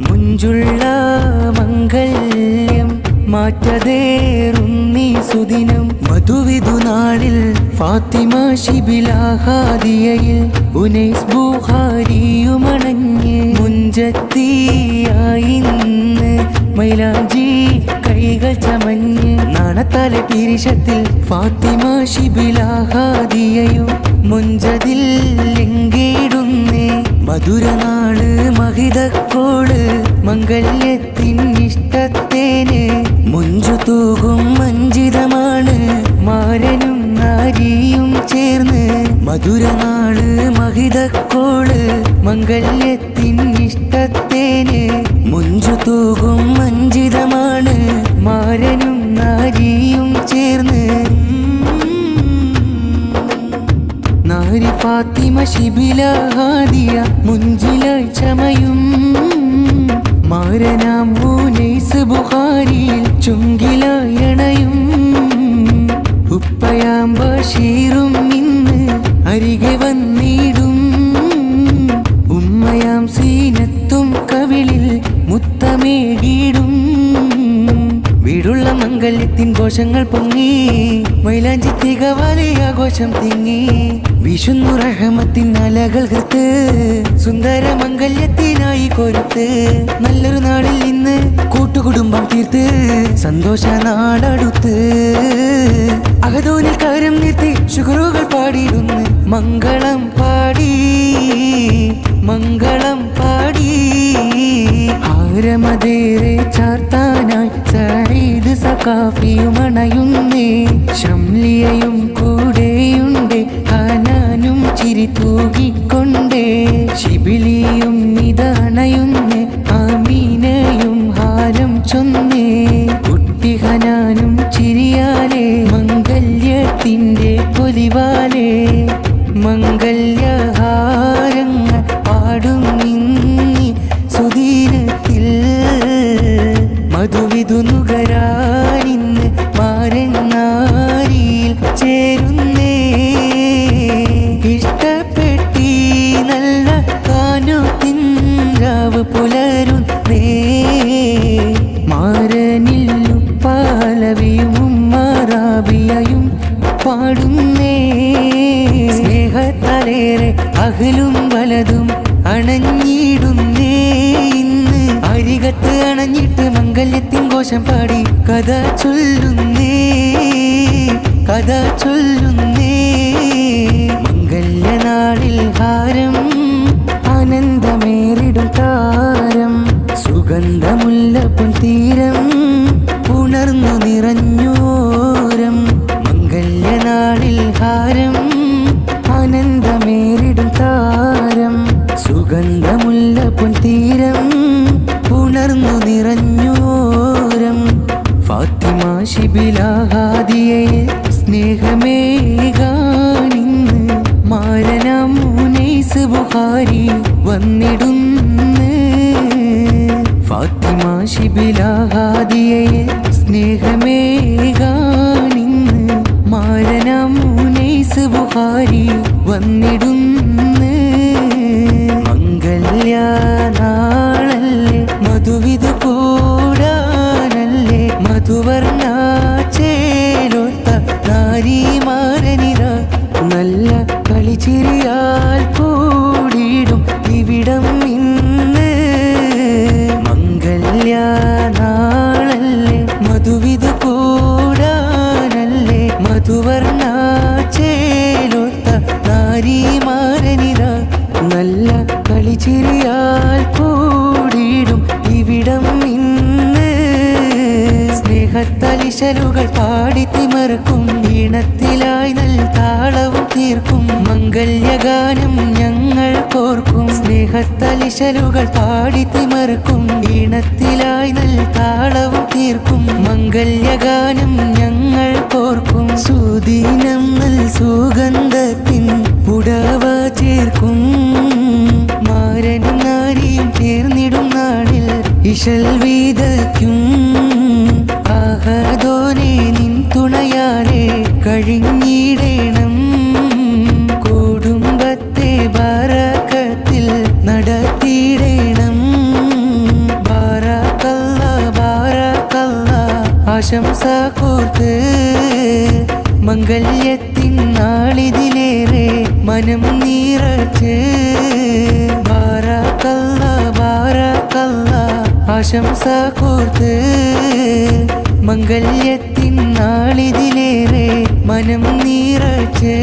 മുഞ്ചുള്ള മംഗല്യം മാറ്റതേറുന്നീ സുദിനം മധുവിധു നാളിൽ ഫാത്തിമ ശിബിലാഹാദിയയിൽ ഉനൈസ് ബുഖാരിയുമണഞ്ഞ് മുഞ്ചത്തിയായിന്ന് മൈലാഞ്ചി കൈകൾ ചമഞ്ഞ് നാണത്താലെ പിരിശത്തിൽ ഫാത്തിമ ശിബിലാഹാദിയയും മുഞ്ചതിൽ ലിംഗിടുന്നേ മധുരനാള് മഹിതക്കോള് മംഗല്യത്തിൻ ഇഷ്ടത്തേന് മുഞ്ചു തൂകും മഞ്ജിതമാണ് മാരനും നാരിയും ചേർന്ന് മധുരനാള് മഹിതക്കോള് മംഗല്യത്തിൻ ഇഷ്ടത്തേന് മുഞ്ചു തൂകും മഞ്ജിതമാണ് മാരനും നാരിയും ചേർന്ന് നാരി ഫാത്തിമ ശിബിലാഹാദിയ മുഞ്ചിലായി ചമയും മാരനാം ഉനൈസ് ബുഖാരിയിൽ ചുങ്കിലായണയും ഉപ്പയാം ബഷീറും ഇന്ന് അരികെ വന്നിടും ഉമ്മയാം സീനത്തും കവിളിൽ മുത്തമേകിടും വീടുള്ള മംഗല്യത്തിൻ ഘോഷങ്ങൾ പൊങ്ങി മൈലാഞ്ചി തികവാലെ ആഘോഷം തിങ്ങി വിശുന്നു റഹമത്തിൻ അലകൾ കൃത്ത് സുന്ദര മംഗല്യത്തിനായി കൊരുത്ത് നല്ലൊരു നാളിൽ ഇന്ന് കൂട്ടുകുടുംബം തീർത്ത് സന്തോഷ നാടടുത്ത് അകതോനിൽ കാര്യം നിർത്തി ശുക്രുകൾ പാടിയിടുന്നു മംഗളം പാടി മംഗളം പാടി ആരമതേറെ ചാർത്താനായി സഈദ് സഖാഫിയുമണയുന്നേ ശംലിയയും കൂടെയുണ്ട് ഹനാനും ചിരി തൂകിക്കൊണ്ടേ ശിബിലിയും ഇതണയുന്നേ ആമീനയും ഹാരം ചൊന്നേ കുട്ടി ഹനാനും ചിരിയാലേ മംഗല്യത്തിൻ്റെ പൊലിവാലേ മംഗല്യഹാരങ്ങൾ പാടും നിന്നി സുദീനത്തിൽ മധുവിധു നുകരാനിന്ന് മാരൻ നാരിയിൽ ചേരുന്നേ ഇഷ്ടപ്പെട്ടി നല്ല കാനോത്തിൻരാവ് പുലരുന്നേ മാരനില്ലു പാലവിയും ഉമ്മാറാബിയയും പാടുന്നേ സ്നേഹത്താലേറെ അകലും വലതും അണഞ്ഞിടുന്നേ ഇന്ന് അരികത്ത് അണഞ്ഞിട്ട് മംഗല്യത്തിൻ ഘോഷം പാടി കഥ ചൊല്ലുന്നേ കഥ ചൊല്ലുന്നേ മംഗല്യനാളിൽ ഹാരം ആനന്ദമേറിടും താരം സുഗന്ധമുല്ലപ്പുൻ തീരം ഉണർന്നു നിറഞ്ഞോരം മംഗല്യനാളിൽ ഹാരം ആനന്ദമേറിടും താരം സുഗന്ധമുല്ലപ്പുൻ തീരം ഉണർന്നു നിറഞ്ഞോരം ഫാത്തിമ ശിബിലാഹാദിയയിൽ സ്നേഹമേകാനിന്ന് മാരനാം ഉനൈസ് ബുഖാരി വന്നിടുന്ന് ഫാത്തിമ ശിബിലാഹാദിയയിൽ സ്നേഹമേകാനിന്ന് മാരനാം ഉനൈസ് ബുഖാരി വന്നിടുന്ന് മംഗല്യ നാളല്ലേ മധുവിധു കൂടാനല്ലേ മധുവർണ്ണ ചേലൊത്ത നാരിമാരനിര നല്ല കളിച്ചിരിയാൽ കൂടിയിടും ഇവിടം ഇന്ന് മംഗല്യ നാളല്ലേ മധുവിധു കൂടാനല്ലേ മധുവർണ്ണ ചേലൊത്ത നാരിമാരനിര നല്ല കളിച്ചിരിയാൽ കൂടിയിടും ഇവിടം ഇന്ന് സ്നേഹത്തലിശലുകൾ പാടിത്തിമർക്കും ഈണത്തിലായി നൽ താളവും തീർക്കും മംഗല്യഗാനം ഞങ്ങൾ കോർക്കും സ്നേഹത്തലിശലുകൾ പാടിത്തിമർക്കും ഈണത്തിലായി നൽ താളവും തീർക്കും മംഗല്യഗാനം ഞങ്ങൾ കോർക്കും സുദീനം നൽ സുഗന്ധത്തിൻ പുടവ ചേർക്കും മാരനും നാരിയും ചേർന്നിടും നാളിൽ ഇശൽ വീതയ്ക്കും ആഹദോനെ നിൻ തുണയാലെ കഴിഞ്ഞിടേണം ആശംസ കോർത്ത് മംഗല്യത്തിൻ നാളിതിലേറെ മനം നിറച്ച് ബാറക്കല്ല ബാറക്കല്ല ആശംസ കോർത്ത് മംഗല്യത്തിൻ നാളിതിലേറെ മനം നിറച്ച്